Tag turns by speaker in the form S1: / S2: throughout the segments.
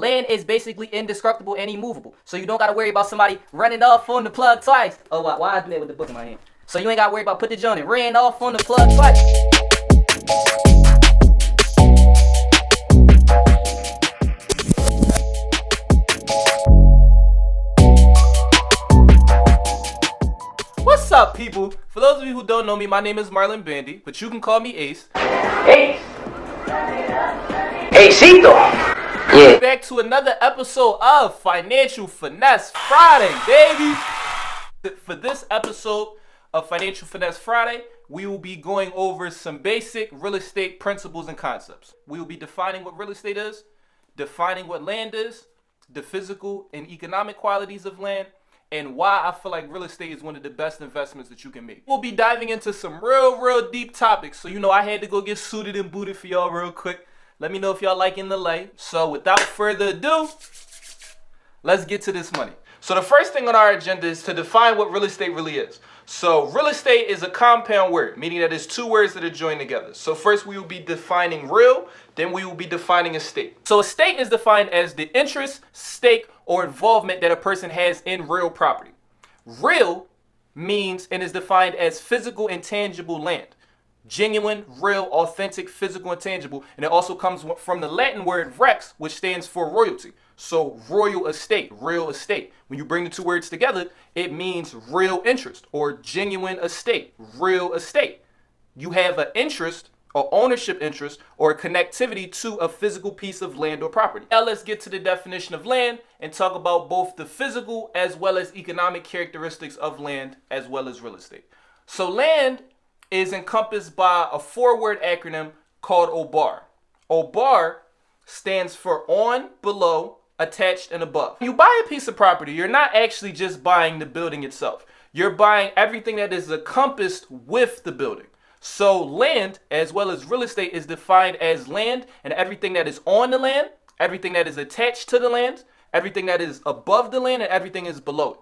S1: Land is basically indestructible and immovable. So you don't got to worry about somebody running off on the plug twice. Oh, why I do that with the book in my hand? So you ain't got to worry about put the joint and ran off on the plug twice.
S2: What's up, people? For those of you who don't know me, my name is Marlon Bandy, but you can call me Ace.
S3: Ace. Acito. Yeah.
S2: Back to another episode of Financial Finesse Friday, baby. For this episode of Financial Finesse Friday, we will be going over some basic real estate principles and concepts. We will be defining what real estate is, defining what land is, the physical and economic qualities of land, and why I feel like real estate is one of the best investments that you can make. We'll be diving into some real deep topics. So, I had to go get suited and booted for y'all real quick. Let me know if y'all liking the lay. So without further ado, let's get to this money. So the first thing on our agenda is to define what real estate really is. So real estate is a compound word, meaning that it's two words that are joined together. So first we will be defining real, then we will be defining estate. So estate is defined as the interest, stake, or involvement that a person has in real property. Real means and is defined as physical and tangible land. Genuine, real, authentic, physical, and tangible. And it also comes from the Latin word rex, which stands for royalty. So royal estate, real estate. When you bring the two words together, it means real interest or genuine estate, real estate. You have an interest or ownership interest or connectivity to a physical piece of land or property. Now let's get to the definition of land and talk about both the physical as well as economic characteristics of land as well as real estate. So land is encompassed by a four-word acronym called OBAA. OBAA stands for on, below, attached, and above. When you buy a piece of property, you're not actually just buying the building itself. You're buying everything that is encompassed with the building. So land, as well as real estate, is defined as land and everything that is on the land, everything that is attached to the land, everything that is above the land, and everything is below it.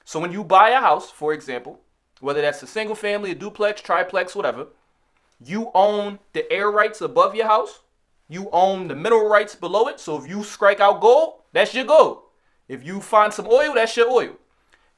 S2: So when you buy a house, for example, whether that's a single family, a duplex, triplex, whatever, you own the air rights above your house. You own the mineral rights below it. So if you strike out gold, that's your gold. If you find some oil, that's your oil.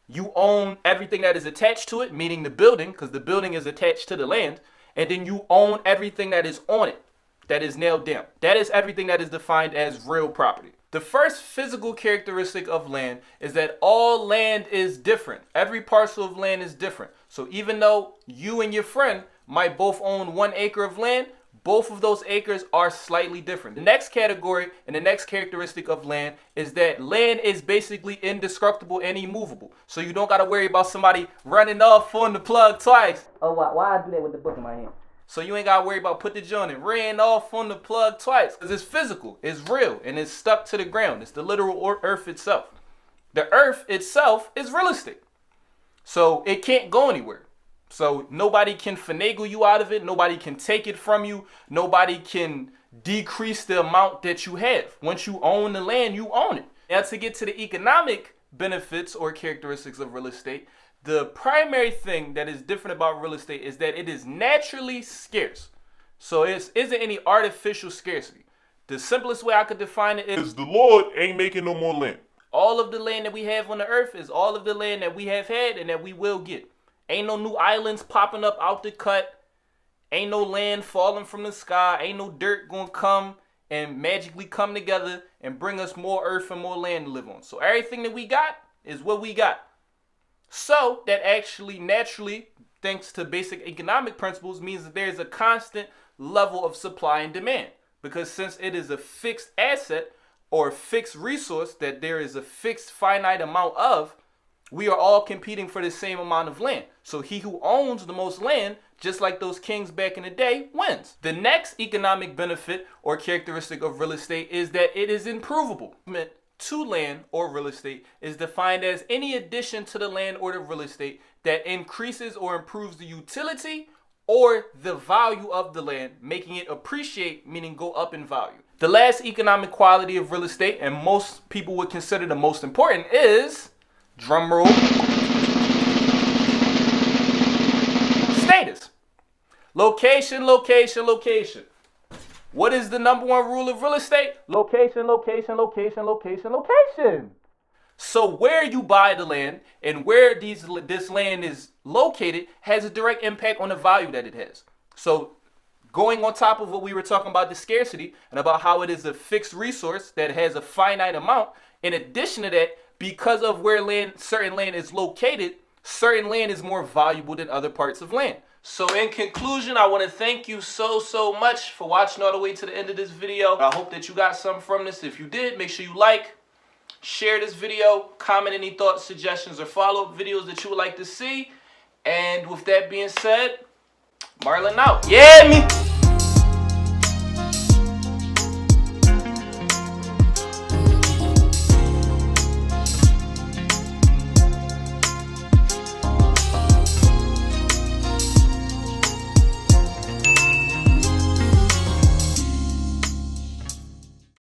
S2: You own everything that is attached to it, meaning the building, because the building is attached to the land. And then you own everything that is on it, that is nailed down. That is everything that is defined as real property. The first physical characteristic of land is that all land is different. Every parcel of land is different. So even though you and your friend might both own 1 acre of land, both of those acres are slightly different. The next category and the next characteristic of land is that land is basically indestructible and immovable. So you don't got to worry about somebody running off on the plug twice.
S1: Oh, why I do that with the book in my hand?
S2: So you ain't got to worry about put the joint and ran off on the plug twice. Because it's physical, it's real, and it's stuck to the ground. It's the literal earth itself. The earth itself is real estate. So it can't go anywhere. So nobody can finagle you out of it. Nobody can take it from you. Nobody can decrease the amount that you have. Once you own the land, you own it. Now to get to the economic benefits or characteristics of real estate, the primary thing that is different about real estate is that it is naturally scarce. So it isn't any artificial scarcity. The simplest way I could define it is
S4: the Lord ain't making no more land.
S2: All of the land that we have on the earth is all of the land that we have had and that we will get. Ain't no new islands popping up out the cut. Ain't no land falling from the sky. Ain't no dirt gonna come and magically come together and bring us more earth and more land to live on. So everything that we got is what we got. So that actually naturally, thanks to basic economic principles, means that there's a constant level of supply and demand. Because since it is a fixed asset or a fixed resource that there is a fixed finite amount of, we are all competing for the same amount of land. So he who owns the most land, just like those kings back in the day, wins. The next economic benefit or characteristic of real estate is that it is improvable. To land or real estate is defined as any addition to the land or the real estate that increases or improves the utility or the value of the land, making it appreciate, meaning go up in value. The last economic quality of real estate, and most people would consider the most important, is, drum roll, status. Location, location, location. What is the number one rule of real estate? Location, location, location, location, location. So where you buy the land and where this land is located has a direct impact on the value that it has. So going on top of what we were talking about, the scarcity, and about how it is a fixed resource that has a finite amount, in addition to that, because of where certain land is located, certain land is more valuable than other parts of land. So in conclusion, I want to thank you so much for watching all the way to the end of this video. I hope that you got something from this. If you did, make sure you like, share this video, comment any thoughts, suggestions, or follow-up videos that you would like to see. And with that being said, Marlon out. Yeah, me.